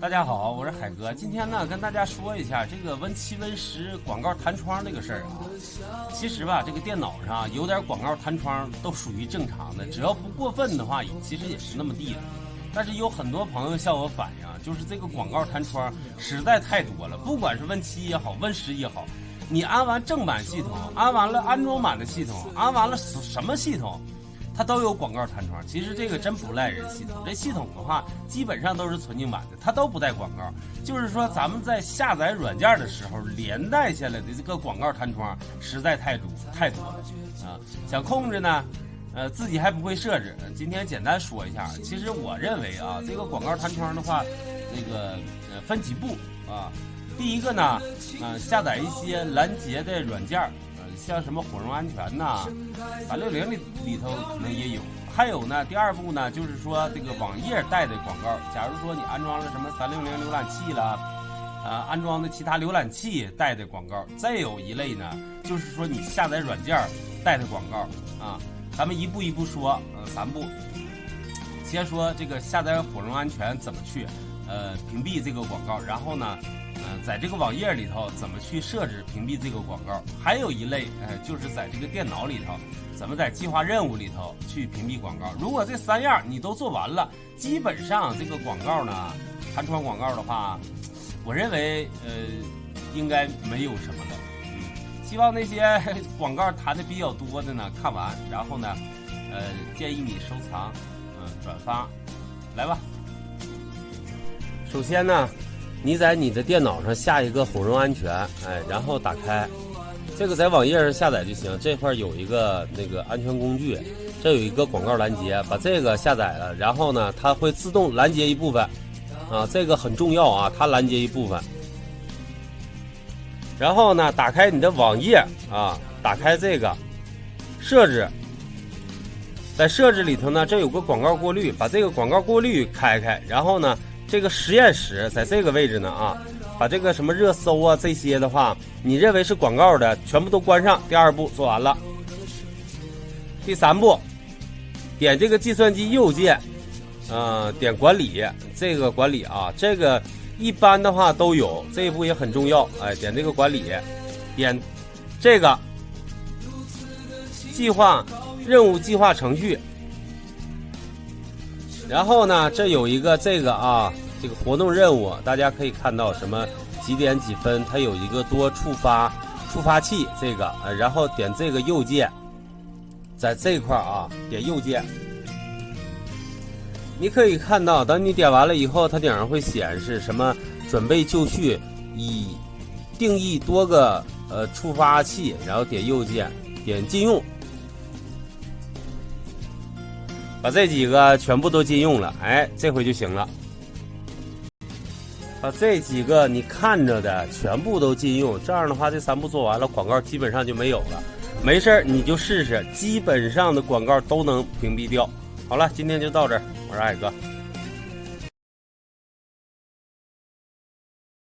大家好，我是海哥。今天呢，跟大家说一下这个Win7、Win10广告弹窗这个事儿啊。其实吧，这个电脑上有点广告弹窗都属于正常的，只要不过分的话，其实也是那么地的。但是有很多朋友向我反映，就是这个广告弹窗实在太多了，不管是Win7也好，Win10也好，你安完正版系统，安完了安装版的系统，安完了什么系统，它都有广告弹窗。其实这个真不赖人系统，这系统的话基本上都是纯净版的，它都不带广告。就是说咱们在下载软件的时候连带下来的这个广告弹窗实在太多了啊。想控制呢，自己还不会设置。今天简单说一下，其实我认为啊，这个广告弹窗的话，这个分几步啊。第一个呢，下载一些拦截的软件，像什么火绒安全呐，360里头可能也有。还有呢，第二步呢，就是说这个网页带的广告。假如说你安装了什么360浏览器啦，安装的其他浏览器带的广告。再有一类呢，就是说你下载软件带的广告啊。咱们一步一步说，3步。先说这个下载火绒安全怎么去屏蔽这个广告，然后呢，在这个网页里头怎么去设置屏蔽这个广告。还有一类就是在这个电脑里头怎么在计划任务里头去屏蔽广告。如果这3样你都做完了，基本上这个广告呢，弹窗广告的话，我认为应该没有什么的。希望那些广告弹的比较多的呢看完，然后呢建议你收藏转发。来吧，首先呢，你在你的电脑上下一个火绒安全，然后打开，这个在网页上下载就行。这块有一个那个安全工具，这有一个广告拦截，把这个下载了，然后呢，它会自动拦截一部分，这个很重要啊，它拦截一部分。然后呢，打开你的网页打开这个设置，在设置里头呢，这有个广告过滤，把这个广告过滤开开，然后呢，这个实验室在这个位置呢把这个什么热搜啊这些的话，你认为是广告的全部都关上。第2步做完了。第3步，点这个计算机右键，点管理，这个管理这个一般的话都有，这一步也很重要。点这个管理，点这个任务计划程序。然后呢，这有一个这个活动任务，大家可以看到什么几点几分，它有一个多触发器这个，然后点这个右键，在这块点右键。你可以看到，等你点完了以后，它顶上会显示什么准备就绪，已定义多个触发器，然后点右键，点禁用。把这几个全部都禁用了，这回就行了。把这几个你看着的全部都禁用，这样的话这3步做完了，广告基本上就没有了。没事你就试试，基本上的广告都能屏蔽掉。好了，今天就到这儿，我是海哥。